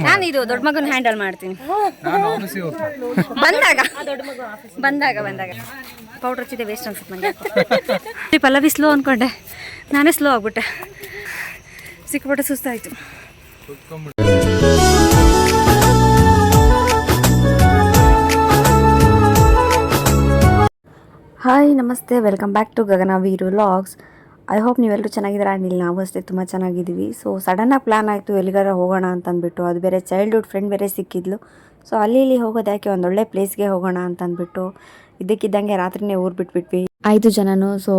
ನಾನು ಇದು ದೊಡ್ಡ ಮಗನ ಹ್ಯಾಂಡಲ್ ಮಾಡ್ತೀನಿ ಬಂದಾಗ ಪೌಡರ್ ಹಚ್ಚಿದೆ ವೇಸ್ಟ್ ಅನ್ಸುತ್ತೆ ನನಗೆ. ಪಲ್ಲವಿ ಸ್ಲೋ ಅಂದ್ಕೊಂಡೆ, ನಾನೇ ಸ್ಲೋ ಆಗ್ಬಿಟ್ಟೆ. ಸಿಕ್ಬಿಟ್ಟೆ ಸುಸ್ತಾಯಿತು. ಹಾಯ್ ನಮಸ್ತೆ, welcome back to Gagana Veeru vlogs. I hope ನೀವೆಲ್ಲರೂ ಚೆನ್ನಾಗಿದ್ದೀರಾ. ಇಲ್ಲಿ ನಾವು ಅಷ್ಟೇ ತುಂಬ ಚೆನ್ನಾಗಿದ್ದೀವಿ. ಸೊ ಸಡನ್ನಾಗಿ ಪ್ಲ್ಯಾನ್ ಆಯಿತು ಎಲ್ಲಿಗಾರ ಹೋಗೋಣ ಅಂತಂದ್ಬಿಟ್ಟು. ಅದು ಬೇರೆ ಚೈಲ್ಡ್ಹುಡ್ ಫ್ರೆಂಡ್ ಬೇರೆ ಸಿಕ್ಕಿದ್ಲು. ಸೊ ಅಲ್ಲಿ ಹೋಗೋದು ಯಾಕೆ, ಒಂದೊಳ್ಳೆ ಪ್ಲೇಸ್ಗೆ ಹೋಗೋಣ ಅಂತಂದ್ಬಿಟ್ಟು ಇದ್ದಕ್ಕಿದ್ದಂಗೆ ರಾತ್ರಿನೇ ಊರು ಬಿಟ್ಬಿಟ್ವಿ 5 ಜನನು. ಸೊ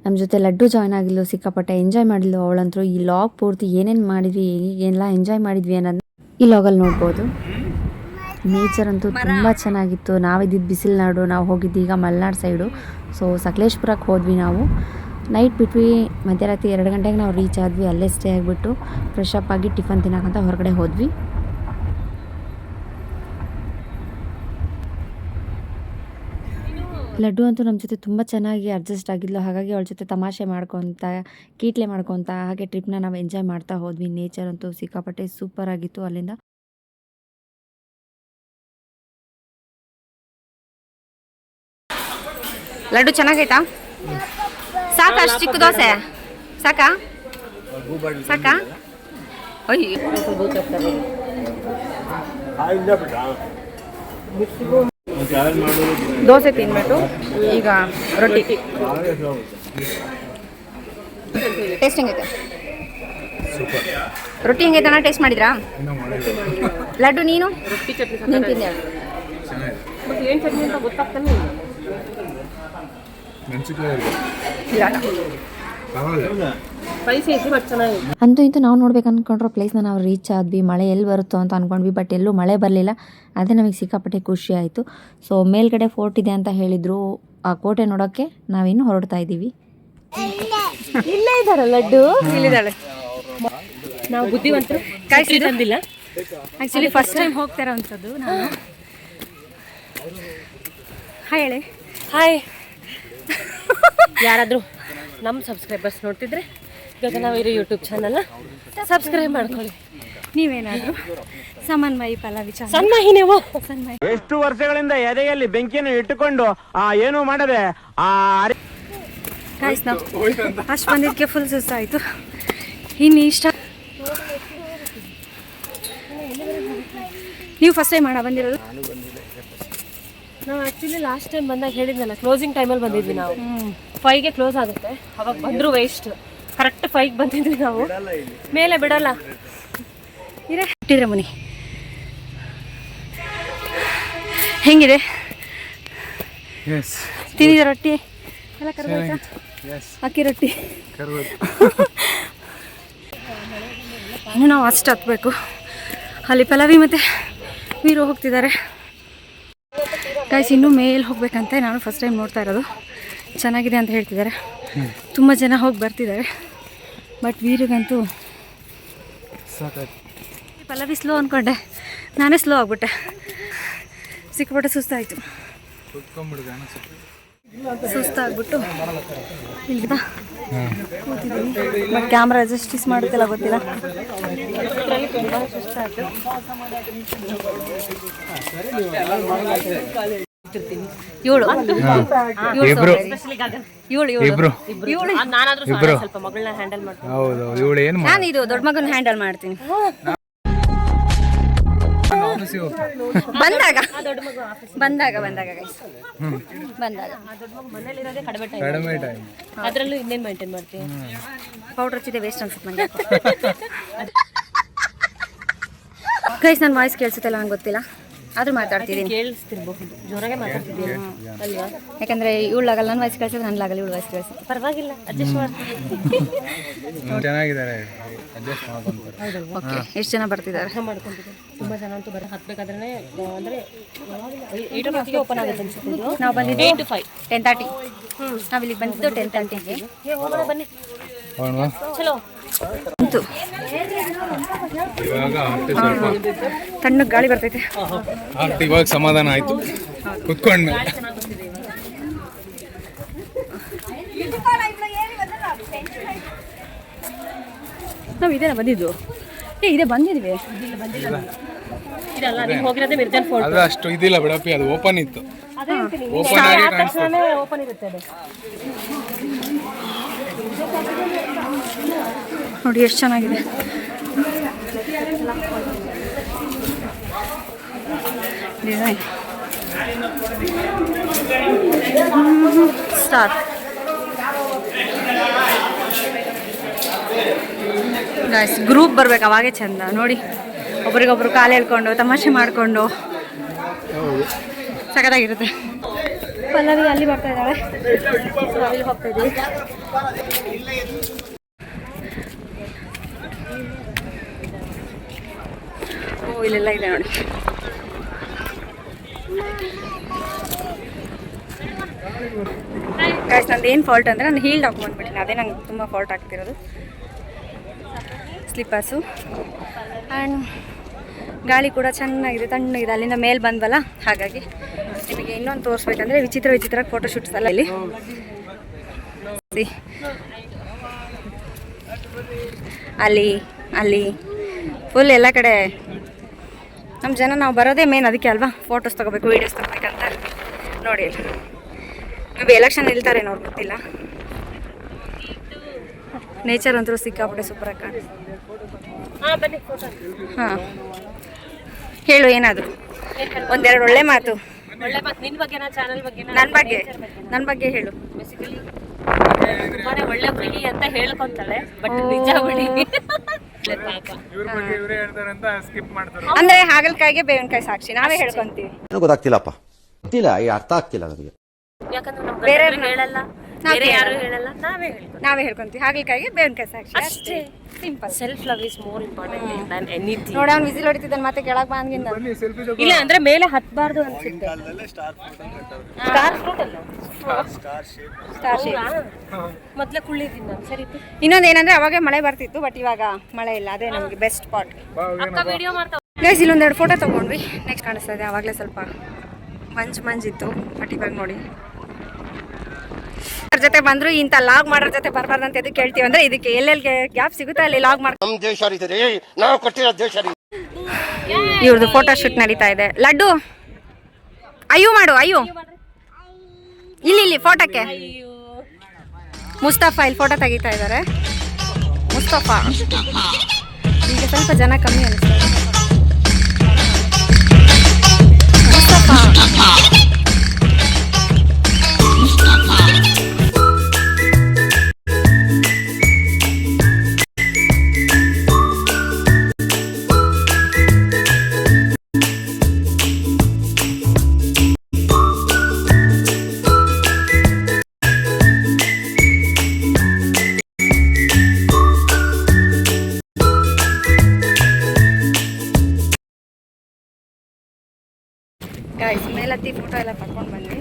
ನಮ್ಮ ಜೊತೆ ಲಡ್ಡು ಜಾಯ್ನ್ ಆಗಿದ್ಲು, ಸಿಕ್ಕಾಪಟ್ಟೆ ಎಂಜಾಯ್ ಮಾಡಿದ್ಲು ಅವಳಂತೂ. ಈ ಲಾಗ್ ಪೂರ್ತಿ ಏನೇನು ಮಾಡಿದ್ವಿ, ಏನೆಲ್ಲ ಎಂಜಾಯ್ ಮಾಡಿದ್ವಿ ಅನ್ನೋದು ಈ ಲಾಗಲ್ಲಿ ನೋಡ್ಬೋದು. ನೇಚರ್ ಅಂತೂ ತುಂಬ ಚೆನ್ನಾಗಿತ್ತು. ನಾವಿದ್ದಿದ್ದು ಬಿಸಿಲ್ನಾಡು, ನಾವು ಹೋಗಿದ್ದು ಈಗ ಮಲೆನಾಡು ಸೈಡು. ಸೊ ಸಕಲೇಶ್ಪುರಕ್ಕೆ ಹೋದ್ವಿ ನಾವು. ನೈಟ್ ಬಿಟ್ವಿ, ಮಧ್ಯರಾತ್ರಿ 2 ಗಂಟೆಗೆ ನಾವು ರೀಚ್ ಆದ್ವಿ. ಅಲ್ಲೇ ಸ್ಟೇ ಆಗಿಬಿಟ್ಟು ಫ್ರೆಶ್ ಅಪ್ ಆಗಿ ಟಿಫನ್ ತಿನ್ನೋಕ್ಕಂತ ಹೊರಗಡೆ ಹೋದ್ವಿ. ಲಡ್ಡು ಅಂತೂ ನಮ್ಮ ಜೊತೆ ತುಂಬ ಚೆನ್ನಾಗಿ ಅಡ್ಜಸ್ಟ್ ಆಗಿದ್ಲು. ಹಾಗಾಗಿ ಅವಳ ಜೊತೆ ತಮಾಷೆ ಮಾಡ್ಕೊತ, ಕೀಟ್ಲೆ ಮಾಡ್ಕೊತ ಹಾಗೆ ಟ್ರಿಪ್ನ ನಾವು ಎಂಜಾಯ್ ಮಾಡ್ತಾ ಹೋದ್ವಿ. ನೇಚರ್ ಅಂತೂ ಸಿಕ್ಕಾಪಟ್ಟೆ ಸೂಪರ್ ಆಗಿತ್ತು. ಅಲ್ಲಿಂದ ಲಡ್ಡು ಚೆನ್ನಾಗೈತಾ? ಸಾಕಾ? ಅಷ್ಟು ಚಿಕ್ಕ ದೋಸೆ ಸಾಕಾ? ದೋಸೆ ತಿನ್ಬಿಟ್ಟು ಈಗ ರೊಟ್ಟಿ. ಟೇಸ್ಟ್ ಹೆಂಗೈತೆ? ರೊಟ್ಟಿ ಹೆಂಗೈತೆ ಟೇಸ್ಟ್ ಮಾಡಿದ್ರಾ? ಲಡ್ಡು ನೀನು ತಿಂದೆ? ಅಂತೂ ಇಂತೂ ನಾವು ನೋಡ್ಬೇಕು ಅಂದ್ಕೊಂಡ್ರೋ ಪ್ಲೇಸ್ನ ನಾವು ರೀಚ್ ಆದ್ವಿ. ಮಳೆ ಎಲ್ಲಿ ಬರುತ್ತೋ ಅಂತ ಅಂದ್ಕೊಂಡ್ವಿ, ಬಟ್ ಎಲ್ಲೂ ಮಳೆ ಬರಲಿಲ್ಲ. ಅದೇ ನಮಗೆ ಸಿಕ್ಕಾಪಟ್ಟೆ ಖುಷಿ ಆಯಿತು. ಸೊ ಮೇಲ್ಗಡೆ ಫೋರ್ಟ್ ಇದೆ ಅಂತ ಹೇಳಿದರು. ಆ ಕೋಟೆ ನೋಡೋಕ್ಕೆ ನಾವಿನ್ನು ಹೊರಡ್ತಾ ಇದ್ದೀವಿ. ಇಲ್ಲೇ ಇದ್ದಾರ ಲಡ್ಡು, ಇಲ್ಲಿದ್ದಾಳೆ. ನಾವು ಬುದ್ಧಿವಂತರು, ಕಾಯಿಸಿಲ್ಲ. ಆ್ಯಕ್ಚುಲಿ ಫಸ್ಟ್ ಟೈಮ್ ಹೋಗ್ತಾ ಇರೋವಂಥದ್ದು ನಾನು. ಹಾಯ್ ಹೇಳಿ. ಹಾಯ್. ಯಾರಾದರೂ ನಮ್ಮ ಸಬ್ಸ್ಕ್ರೈಬರ್ಸ್ ನೋಡ್ತಿದ್ರೆ ಗಗನ ವೀರು ಯೂಟ್ಯೂಬ್ ಚಾನಲ್ನ ಸಬ್ಸ್ಕ್ರೈಬ್ ಮಾಡ್ಕೊಳ್ಳಿ. ನೀವೇನಾದರೂ ಸಮನ್ವಯಿ ಪಲ್ಲವಿ ಸನ್ಮಾಹಿ ನೀವು ಎಷ್ಟು ವರ್ಷಗಳಿಂದ ಎದೆಯಲ್ಲಿ ಬೆಂಕಿಯನ್ನು ಇಟ್ಟುಕೊಂಡು ಏನು ಮಾಡದೆ ಗಾಯ್ಸ್, ನಾವು ಅಷ್ಟು ಬಂದಿದ್ದಕ್ಕೆ ಫುಲ್ ಸುಸ್ತಾಯಿತು. ಇನ್ನು ಇಷ್ಟ. ನೀವು ಫಸ್ಟ್ ಟೈಮ್ ಬಂದಿರೋದು? ನಾವು ಆ್ಯಕ್ಚುಲಿ ಲಾಸ್ಟ್ ಟೈಮ್ ಬಂದಾಗ ಹೇಳಿದ್ನಲ್ಲ, ಕ್ಲೋಸಿಂಗ್ ಟೈಮಲ್ಲಿ ಬಂದಿದ್ವಿ ನಾವು. 5ಗೆ ಕ್ಲೋಸ್ ಆಗುತ್ತೆ, ಅವಾಗ ಬಂದರೂ ವೇಸ್ಟ್. ಕರೆಕ್ಟ್ 5ಗೆ ಬಂದಿದ್ವಿ ನಾವು. ಮೇಲೆ ಬಿಡಲ್ಲ. ಇಟ್ಟಿದ್ರೆ ಮುನಿ ಹೆಂಗಿದೆ? ತಿನ್ನಿದ ರೊಟ್ಟಿ ಎಲ್ಲ ಕರ್ಬೇಕಾ? ಅಕ್ಕಿ ರೊಟ್ಟಿ. ಇನ್ನು ನಾವು ಅಷ್ಟು ಹತ್ಬೇಕು. ಅಲ್ಲಿ ಪಲ್ಲವಿ ಮತ್ತು ವೀರು ಹೋಗ್ತಿದ್ದಾರೆ. ಗಾಯ್ಸ್, ಇನ್ನೂ ಮೇಲೆ ಹೋಗ್ಬೇಕಂತೆ. ನಾನು ಫಸ್ಟ್ ಟೈಮ್ ನೋಡ್ತಾ ಇರೋದು. ಚೆನ್ನಾಗಿದೆ ಅಂತ ಹೇಳ್ತಿದ್ದಾರೆ. ತುಂಬ ಜನ ಹೋಗಿ ಬರ್ತಿದ್ದಾರೆ. ಬಟ್ ವೀರಿಗಂತೂ ಪಲ್ಲವಿ ಸ್ಲೋ ಅಂದ್ಕೊಂಡೆ, ನಾನೇ ಸ್ಲೋ ಆಗ್ಬಿಟ್ಟೆ. ಸಿಕ್ಬಿಟ್ಟೆ ಸುಸ್ತಾಯಿತು. ಸುಸ್ತಾಗ್ಬಿಟ್ಟು ಇಲ್ಲಿಂದ ಕೂತಿದ್ದೀನಿ. ಬಟ್ ಕ್ಯಾಮ್ರಾ ಅಡ್ಜಸ್ಟಿಸ್ ಮಾಡುತ್ತಿಲ್ಲ, ಗೊತ್ತಿಲ್ಲ. ತುಂಬ ಸುಸ್ತಾಯಿತು. ನಾನು ಇದು ದೊಡ್ಡ ಮಗನ ಹ್ಯಾಂಡಲ್ ಮಾಡ್ತೀನಿ. ಬಂದಾಗ ಅದರಲ್ಲೂ ಇನ್ನೇನು ಮೇಂಟೈನ್ ಮಾಡ್ತೀನಿ. ಪೌಡರ್ ಹಚ್ಚಿದೆ ವೇಸ್ಟ್ ಅನ್ಸುತ್ತೆ ನನಗೆ. ಗೈಸ್, ನನ್ನ ವಾಯ್ಸ್ ಕೇಳಿಸುತ್ತಲ್ಲ ನಂಗೆ ಗೊತ್ತಿಲ್ಲ, ಆದ್ರೂ ಮಾತಾಡ್ತಿದ್ದೀನಿ. ಕೇಳಿಸ್ತಿರ್ಬಹುದು, ಜೋರಾಗೆ ಮಾತಾಡ್ತಿದ್ದೀನಿ ಅಲ್ವಾ? ಯಾಕಂದ್ರೆ ಇವಳಾಗಲ್ಲ ನನ್ನ ವಾಯ್ಸ್ ಕೇಳಿಸಿದ್ರೆ ನನಗಾಗಲ್ಲ ಇವಳು ವಾಯ್ಸ್ ಕೇಳಿಸಿ. ಪರವಾಗಿಲ್ಲ, ಅಡ್ಜಸ್ಟ್ ಮಾಡ್ತೀನಿ. ಚೆನ್ನಾಗಿದ್ದಾರೆ, ಅಡ್ಜಸ್ಟ್ ಮಾಡ್ಕೊಂತಾರೆ. ಓಕೆ, ಎಷ್ಟು ಜನ ಬರ್ತಿದ್ದಾರೆ? ಮಾಡ್ಕೊಂತಿದ್ದಾರೆ ತುಂಬ ಜನ ಅಂತೂ. ಬರೀ ಹತ್ಬೇಕಾದ್ರೆ ಅಂದರೆ 8 o'clock ಓಪನ್ ಆಗುತ್ತೆ ಅನ್ಸುತ್ತೆ. ನಾವು ಬಂದಿದ್ದು 8 to 5, 10:30. ನಾವು ಇಲ್ಲಿಗೆ ಬಂದಿದ್ದು 10:30ಗೆ. ಹೋಗೋಣ ಬನ್ನಿ. ಚಲೋ ಅಂತೂ ತಣ್ಣಗೆ ಗಾಳಿ ಬರ್ತೈತೆ. ಇವಾಗ ಸಮಾಧಾನ ಆಯ್ತು ಕುತ್ಕೊಂಡ್ಮೇಲೆ. ನಾವು ಇದೇನ ಬಂದಿದ್ದು ಇದೆ ಬಂದಿದ್ವಿ ಇದಲ್ಲ ನೀವು ಹೋಗಿರೋದೇ ಮಿರ್ಜಾನ್ ಫೋರ್ಟ್ ಅದು ಅಷ್ಟು ಇದಿಲ್ಲ ಬಿಡಪ್ಪಿ, ಅದು ಓಪನ್ ಇತ್ತು. ಅದೇ ಹೇಳ್ತೀನಿ ಓಪನ್ ಆಗಿ ಕಾಣಿಸ್ತದೆ. ಓಪನ್ ಇರುತ್ತೆ ಅದು. ನೋಡಿ ಎಷ್ಟು ಚೆನ್ನಾಗಿದೆ. ಡಿಸೈನ್ ಸ್ಟಾರ್ ಗೈಸ್, ಗ್ರೂಪ್ ಬರ್ಬೇಕು ಅವಾಗೇ ಚಂದ. ನೋಡಿ ಒಬ್ರಿಗೊಬ್ರು ಕಾಲು ಹೇಳ್ಕೊಂಡು ತಮಾಷೆ ಮಾಡಿಕೊಂಡು ಸಖತ್ತಾಗಿರುತ್ತೆ. ಪಲ್ಲವಿ ಅಲ್ಲಿ ಬರ್ತಾ ಇದ್ದಾಳೆ, ಅಲ್ಲಿ ಹೋಗ್ತಾ ಇದ್ದೀವಿ. ಓ ಇಲ್ಲೆಲ್ಲ ಇದೆ ನೋಡಿ. ಗೈಸ್, ನಂದು ಏನು ಫಾಲ್ಟ್ ಅಂದರೆ ನಾನು ಹೀಲ್ಡ್ ಹಾಕೊಂಡ್ಬಿಟ್ಟಿನಿ, ಅದೇ ನಂಗೆ ತುಂಬ ಫಾಲ್ಟ್ ಆಗ್ತಿರೋದು. ಸ್ಲಿಪ್ಪರ್ಸು ಆ್ಯಂಡ್ ಗಾಳಿ ಕೂಡ ಚೆನ್ನಾಗಿದೆ, ತಣ್ಣಗಿದೆ. ಅಲ್ಲಿಂದ ಮೇಲೆ ಬಂದ್ವಲ್ಲ, ಹಾಗಾಗಿ ನಿಮಗೆ ಇನ್ನೊಂದು ತೋರಿಸ್ಬೇಕಂದ್ರೆ ವಿಚಿತ್ರ ಫೋಟೋಶೂಟ್ಸ್ ಎಲ್ಲ ಇಲ್ಲಿ. ಅಲ್ಲಿ ಫುಲ್ ಎಲ್ಲ ಕಡೆ ನಮ್ಮ ಜನ, ನಾವು ಬರೋದೇ ಮೇನ್ ಅದಕ್ಕೆ ಅಲ್ವಾ, ಫೋಟೋಸ್ ತೊಗೋಬೇಕು, ವೀಡಿಯೋಸ್ ತೊಗೋಬೇಕಂತ. ನೋಡಿ ಮೇ ಬಿ ಎಲೆಕ್ಷನ್ ನಿಲ್ತಾರೆ ನೋಡ್ ಗೊತ್ತಿಲ್ಲ. ನೇಚರ್ ಅಂತೂ ಸಿಕ್ಕಾಪಟ್ಟೆ ಸೂಪರಾಗಿ ಕಾಣಿಸ್ತು. ಹಾಂ, ಹೇಳು ಏನಾದರೂ ಒಂದೆರಡು ಒಳ್ಳೆ ಮಾತು. ನಿನ್ನ ಬಗ್ಗೆ, ಚಾನಲ್ ಬಗ್ಗೆ, ನನ್ನ ಬಗ್ಗೆ ಹೇಳು. ಬೇಸಿಕಲಿ ತುಂಬಾನೇ ಒಳ್ಳೆ ಹುಡುಗಿ ಅಂತ ಹೇಳ್ಕೊಂತಾಳೆ, ಬಟ್ ನಿಜ ಹುಡುಗಿ ಪಾಪ. ಇವರೇ ಹೇಳ್ತಾರೆ ಅಂತ ಸ್ಕಿಪ್ ಮಾಡ್ತಾರೆ. ಅಂದ್ರೆ ಹಾಗಲಕಾಯಿಗೆ ಬೇವಿನಕಾಯಿ ಸಾಕ್ಷಿ, ನಾವೇ ಹೇಳ್ಕೊಂತೀವಿ. ಗೊತ್ತಾಗ್ತಿಲ್ಲಪ್ಪ, ಗೊತ್ತಿಲ್ಲ, ಅರ್ಥ ಆಗ್ತಿಲ್ಲ ನನಗೆ. ಯಾಕಂದ್ರೆ ನಮ್ಮ ಬೇರೆ ಹೇಳಲ್ಲ, ಬೇರೆ ಯಾರು ಹೇಳಲ್ಲ, ನಾವೇ ಹೇಳ್ಕೊಂತೀವಿ. ಹಾಗಲಕಾಯಿಗೆ ಬೇವಿನಕಾಯಿ ಸಾಕ್ಷಿ, ಅಷ್ಟೇ. Simple. Self love is more important Dhan anything. ನೋಡಿ ಅವ್ನು ವಿಸಿಲ್ ಹೊಡಿತಿದ್ದಾನೆ, ಮತ್ತೆ ಕೆಳಗೆ ಬಂದಿಲ್ಲ. ಇಲ್ಲ ಅಂದ್ರೆ ಮೇಲೆ ಹತ್ತಬಾರ್ದು ಅನ್ಸುತ್ತೆ. ಸ್ಟಾರ್ ಫ್ರೂಟ್ ಅಲ್ಲ, ಸ್ಟಾರ್ ಶೇಪ್. ಮೊದಲೇ ಕುಳ್ಳಿದ್ದೀನಿ ನಾನು. ಸರಿ, ಇನ್ನೊಂದು ಏನಂದ್ರೆ ಅವಾಗ ಮಳೆ ಬರ್ತಿತ್ತು, ಬಟ್ ಇವಾಗ ಮಳೆ ಇಲ್ಲ, ಅದೇ ನಮಗೆ ಬೆಸ್ಟ್ ಸ್ಪಾಟ್. ಅಕ್ಕ ವಿಡಿಯೋ ಮಾಡ್ತಾ ಗೈಸ್, ಇಲ್ಲೊಂದೆರಡು ಫೋಟೋ ತೊಗೊಂಡ್ವಿ. ನೆಕ್ಸ್ಟ್ ಕಾಣಿಸ್ತಾ ಇದೆ, ಆವಾಗಲೇ ಸ್ವಲ್ಪ ಮಂಜಿತ್ತು, ಬಟ್ ಇವಾಗ ನೋಡಿ. ಅವ್ರ ಜೊತೆ ಬಂದ್ರು ಇಂಥ ಲಾಗ್ ಮಾಡೋರ ಜೊತೆ ಬರಬಾರ್ದಂತ ಎದಕ್ಕೆ ಕೇಳ್ತೀವಿ ಅಂದ್ರೆ, ಇದಕ್ಕೆ ಎಲ್ಲೆಲ್ಲಿ ಗ್ಯಾಪ್ ಸಿಗುತ್ತೆ ಅಲ್ಲಿ ಲಾಗ್ ಮಾಡ್ತೀವಿ. ನಮ್ಮ ದೇಶ ರೀ, ನಾವು ಕೊಟ್ಟಿರೋ ದೇಶ ರೀ. ಇವ್ರದ್ದು ಫೋಟೋ ಶೂಟ್ ನಡೀತಾ ಇದೆ. ಲಡ್ಡು ಅಯ್ಯೋ ಮಾಡು, ಅಯ್ಯೋ ಇಲ್ಲಿ ಫೋಟೋಕ್ಕೆ. ಮುಸ್ತಫಾ ಇಲ್ಲಿ ಫೋಟೋ ತೆಗಿತಾ ಇದ್ದಾರೆ. ಮುಸ್ತಫಾ ಈಗ ಸ್ವಲ್ಪ ಜನ ಕಮ್ಮಿ ಅನಿಸ್ತಾರೆ. ಮುಸ್ತಫಾ ಗಾಯ್ಸ್, ಮೇಲತ್ತಿ ಫೋಟೋ ಎಲ್ಲ ತಗೊಂಡು ಬಂದ್ವಿ.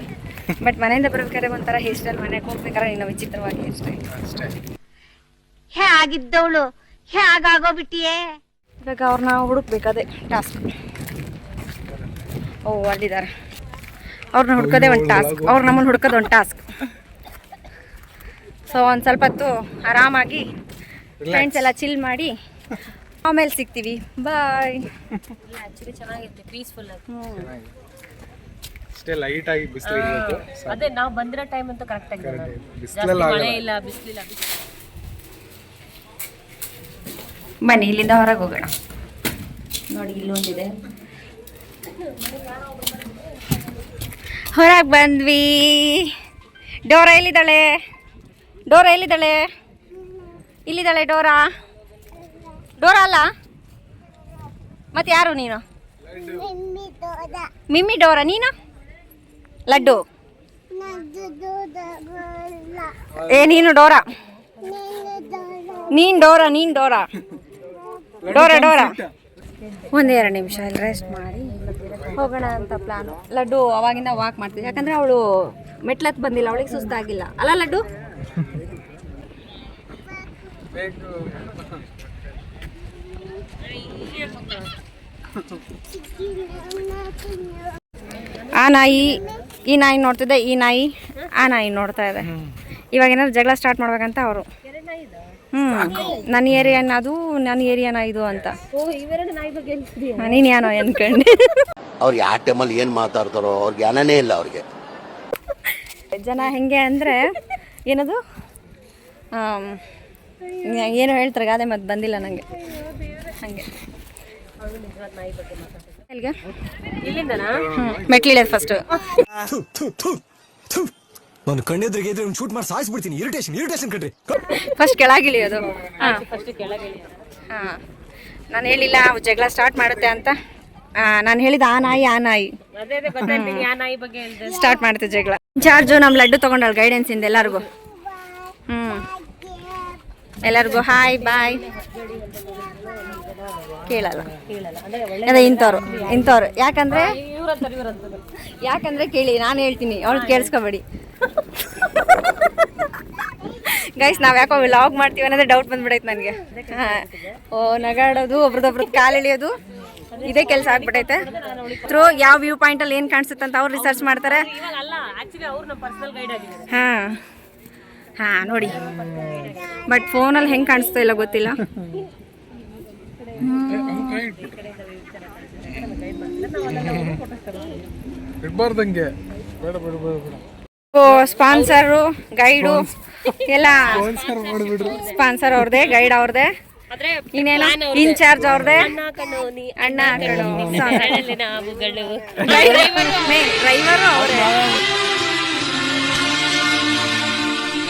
ಬಟ್ ಮನೆಯಿಂದ ಬರ್ಬೇಕಾದ್ರೆ ಒಂಥರ ಹೇರ್ ಸ್ಟೈಲ್, ಮನೆಗೆ ಹೋಗ್ಬೇಕಾದ್ರೆ ಇನ್ನೂ ವಿಚಿತ್ರವಾಗಿ ಹೇರ್ ಸ್ಟೈಲ್. ಹೇ ಆಗಿದ್ದವಳು ಹೇ ಆಗೋಗ್ಬಿಟ್ಟಿಯೇ. ಇವಾಗ ಅವ್ರನ್ನ ಹುಡುಕ್ಬೇಕು, ಅದೇ ಟಾಸ್ಕ್. ಓ ಅಲ್ಲಿದ್ದಾರೆ, ಅವ್ರನ್ನ ಹುಡ್ಕೋದೇ ಒಂದು ಟಾಸ್ಕ್, ಅವ್ರು ನಮ್ಮನ್ನು ಹುಡ್ಕೋದು ಒಂದು ಟಾಸ್ಕ್. ಸೊ ಒಂದು ಸ್ವಲ್ಪ ಹೊತ್ತು ಆರಾಮಾಗಿ ಫ್ರೆಂಡ್ಸ್ ಎಲ್ಲ ಚಿಲ್ ಮಾಡಿ ಆಮೇಲೆ ಸಿಗ್ತೀವಿ. ಬಾಯ್. ಆಕ್ಚುಲಿ ಚೆನ್ನಾಗಿರುತ್ತೆ, ಪೀಸ್ಫುಲ್ ಆಗಿ. ಅಷ್ಟೇ ಲೈಟ್ ಆಗಿ ಬಿಸಿಲು ಇರಬೇಕು. ಅದೇ ನಾವು ಬಂದಿರೋ ಟೈಮ್ ಅಂತೂ ಕರೆಕ್ಟ್ ಆಗಿ ಬಿಸಿಲೆಲ್ಲ ಮಳೆ ಇಲ್ಲ, ಬಿಸಿಲಿಲ್ಲ. ಬನ್ನಿ ಇಲ್ಲಿಂದ ಹೊರಗೆ ಹೋಗೋಣ. ನೋಡಿ ಇಲ್ಲೊಂದಿದೆ, ಹೊರಗೆ ಬಂದ್ವಿ. ಡೋರಾ ಎಲ್ಲಿದ್ದಾಳೆ? ಇಲ್ಲಿದ್ದಾಳೆ ಡೋರಾ. ಡೋರಾ ಅಲ್ಲ ಮತ್ತೆ ಯಾರು ನೀನು? ಮಿಮ್ಮಿ ಡೋರಾ. ನೀನು ಲಡ್ಡು. ನೀನು ಡೋರಾ. ನೀನ್ ಡೋರಾ. ಒಂದೇ 2 ನಿಮಿಷ ಇಲ್ಲಿ ರೆಸ್ಟ್ ಮಾಡಿ ಹೋಗೋಣ ಅಂತ ಪ್ಲಾನು. ಲಡ್ಡು ಅವಾಗಿಂದ ವಾಕ್ ಮಾಡ್ತೀವಿ, ಯಾಕಂದ್ರೆ ಅವಳು ಮೆಟ್ಲತ್ ಬಂದಿಲ್ಲ, ಅವಳಿಗೆ ಸುಸ್ತಾಗಿಲ್ಲ ಅಲ್ಲ ಲಡ್ಡು? ಆ ನಾಯಿ ಈ ನಾಯಿ ನೋಡ್ತಿದ್ದೆ, ಈ ನಾಯಿ ಆ ನಾಯಿ ನೋಡ್ತಾ ಇದೆ. ಇವಾಗ ಏನಾದ್ರು ಜಗಳ ಸ್ಟಾರ್ಟ್ ಮಾಡ್ಬೇಕಂತ ಅವರು. ನನ್ನ ಏರಿಯಾನ ಅದು, ನನ್ನ ಏರಿಯಾನ ಇದು ಅಂತ. ನೀನು ಯಾನೋ ಅನ್ಕೊಂಡೆ. ಅವ್ರು ಯಾವ ಟೈಮಲ್ಲಿ ಏನು ಮಾತಾಡ್ತಾರೋ ಅವ್ರಿಗೆ ಜ್ಞಾನನೇ ಇಲ್ಲ ಅವ್ರಿಗೆ. ಜನ ಹೆಂಗೆ ಅಂದರೆ ಏನದು ಏನೋ ಹೇಳ್ತಾರೆ ಗಾದೆ ಮತ್ತೆ ಬಂದಿಲ್ಲ ನನಗೆ. ಹಾಗೆ ಎಲ್ಲಿಗೆ ಇಲ್ಲಿಂದನಾ? ಮೆಟ್ಲಿಳಿಯೋದು ಫಸ್ಟು. ನಾನು ಕಣ್ಣೆದ್ರಿಗೆ ಇದ್ರೆ ಶೂಟ್ ಮಾಡಿ ಸಾಯಿಸ್ಬಿಡ್ತೀನಿ. ಇರಿಟೇಷನ್ ಕಣ್ರಿ. ಫಸ್ಟ್ ಕೆಳಗಿಳಿಯೋದು. ಫಸ್ಟ್ ಕೆಳಗೆ. ಹಾಂ, ನಾನು ಹೇಳಿಲ್ಲ ಜಗಳ ಸ್ಟಾರ್ಟ್ ಮಾಡುತ್ತೆ ಅಂತ. ನಾನು ಹೇಳಿದ ಆ ನಾಯಿ ಅದೇ ಗೊತ್ತಾಯ್ತು ಯಾ ನಾಯಿ ಬಗ್ಗೆ ಹೇಳಿದೆ. ಸ್ಟಾರ್ಟ್ ಮಾಡುತ್ತೆ ಜಗಳ. ಇನ್ಚಾರ್ಜು ನಮ್ಮ ಲಡ್ಡು ತೊಗೊಂಡಳು ಗೈಡೆನ್ಸಿಂದ ಎಲ್ಲರಿಗೂ. ಎಲ್ಲರಿಗೂ ಹಾಯ್ ಬಾಯ್ ಕೇಳಲ್ಲ. ಅದೇ ಇಂಥವ್ರು ಯಾಕಂದ್ರೆ ಕೇಳಿ ನಾನು ಹೇಳ್ತೀನಿ, ಅವ್ಳು ಕೇಳಿಸ್ಕೊಬೇಡಿ. ಗೈಸ್ ನಾವು ಯಾಕೋ ವ್ಲಾಗ್ ಮಾಡ್ತೀವಿ ಅನ್ನೋದೇ ಡೌಟ್ ಬಂದ್ಬಿಡೈತೆ ನನಗೆ. ನಗಾಡೋದು, ಒಬ್ರದೊಬ್ರದ್ದು ಕಾಲು ಎಳಿಯೋದು, ಇದೇ ಕೆಲಸ ಆಗ್ಬಿಟ್ಟೈತೆ. ಥ್ರೂ ಯಾವ ವ್ಯೂ ಪಾಯಿಂಟಲ್ಲಿ ಏನು ಕಾಣಿಸುತ್ತೆ ಅಂತ ಅವ್ರು ರಿಸರ್ಚ್ ಮಾಡ್ತಾರೆ. ಹಾಂ ನೋಡಿ, ಬಟ್ ಫೋನಲ್ಲಿ ಹೆಂಗೆ ಕಾಣಿಸ್ತಾ ಇಲ್ಲ ಗೊತ್ತಿಲ್ಲ. ಇಡ್ಬಾರ್ದಂಗೆ ಸ್ಪಾನ್ಸರು ಗೈಡು ಎಲ್ಲ ಸ್ಪಾನ್ಸರ್ ಅವ್ರದೇ, ಗೈಡ್ ಅವ್ರದೇ, ಇನ್ನೇನು ಇನ್ಚಾರ್ಜ್ ಅವ್ರದೇ, ಅಣ್ಣ ಡ್ರೈವರು ಅವರೇ.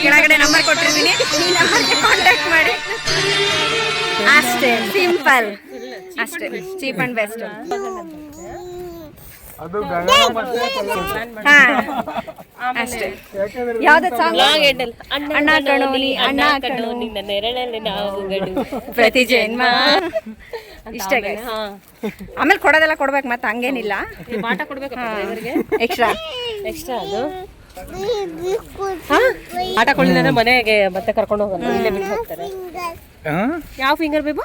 ಕೆಳಗಡೆ ನಂಬರ್ ಕೊಟ್ಟಿರ್ತೀನಿ, ಈ ನಂಬರ್ಗೆ ಕಾಂಟ್ಯಾಕ್ಟ್ ಮಾಡಿ. ಅಷ್ಟೇ, ಸಿಂಪಲ್ ಅಷ್ಟೇ, ಚೀಪ್ ಅಂಡ್ ಬೆಸ್ಟ್. ಅದು ಅಷ್ಟೇ. ಯಾವ್ದು ಸಾಂಗ್? ಅಣ್ಣ ಕಣೋನಿ ಅಣ್ಣ ಕಣೋನಿ ನೆರಳಲ್ಲಿ ನಾವುಗಳು ಪ್ರತಿ ಜನ್ಮ. ಇಷ್ಟೇ guys. ಆಮೇಲೆ ಕೊಡೋದೆಲ್ಲ ಕೊಡ್ಬೇಕು, ಮತ್ತೆ ಹಂಗೇನಿಲ್ಲ. ಪಾಠ ಕೊಡ್ಬೇಕು ಎಕ್ಸ್ಟ್ರಾ ಅದು. ಆಟ ಕೊಳ್ಳಿದ್ರೆ ಮನೆಗೆ ಮತ್ತೆ ಕರ್ಕೊಂಡು ಹೋಗೋಣ, ಇಲ್ಲೇ ಬಿಟ್ಟು ಹೋಗ್ತಾರೆ. ಯಾವ ಫಿಂಗರ್ ಬೇಕು?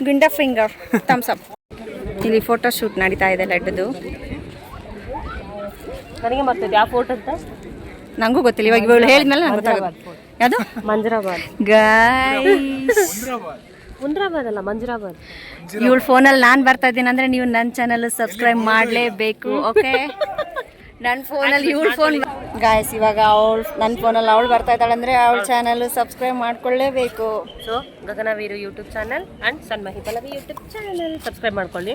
ಗುಂಡ ಫಿಂಗರ್ ಥಮ್ಸ್ ಅಪ್. ಇಲ್ಲಿ ಫೋಟೋ ಶೂಟ್ ನಡೀತಾ ಇದೆ ಲಡ್ಡುದು. ನನಗೆ ಮರ್ತದೆ ಯಾವ ಫೋಟೋ ಅಂತ ನಂಗೂ ಗೊತ್ತಿಲ್ಲ, ಇವಾಗ ಇವಳು ಹೇಳಿದ್ಮೇಲೆ ನಂಗೆ ಗೊತ್ತಾಗುತ್ತೆ. ಯಾವುದು? ಮಂಜರಾಬಾದ್. ಗೈಸ್ ಮುಂದ್ರಾಬಾದ್ ಅಲ್ಲ, ಮಂಜರಾಬಾದ್. ಇವಳು ಫೋನಲ್ಲಿ ನಾನು ಬರ್ತಾ ಇದ್ದೀನಿ ಅಂದರೆ ನೀವು ನನ್ನ ಚಾನಲ್ ಸಬ್ಸ್ಕ್ರೈಬ್ ಮಾಡಲೇಬೇಕು. ಓಕೆ, ನನ್ನ ಫೋನಲ್ಲಿ ಇವಳು ಫೋನ್. ಗಾಯ್ಸ್ ಇವಾಗ ನನ್ನ ಫೋನಲ್ಲಿ ಅವಳು ಬರ್ತಾ ಇದ್ದಾಳೆ ಅಂದರೆ ಅವಳ ಚಾನಲ್ ಸಬ್ಸ್ಕ್ರೈಬ್ ಮಾಡ್ಕೊಳ್ಳೇಬೇಕು. ಸೊ ಗಗನವೀರು YouTube channel and Sanmahi Pallavi YouTube channel subscribe ಮಾಡ್ಕೊಳ್ಳಿ.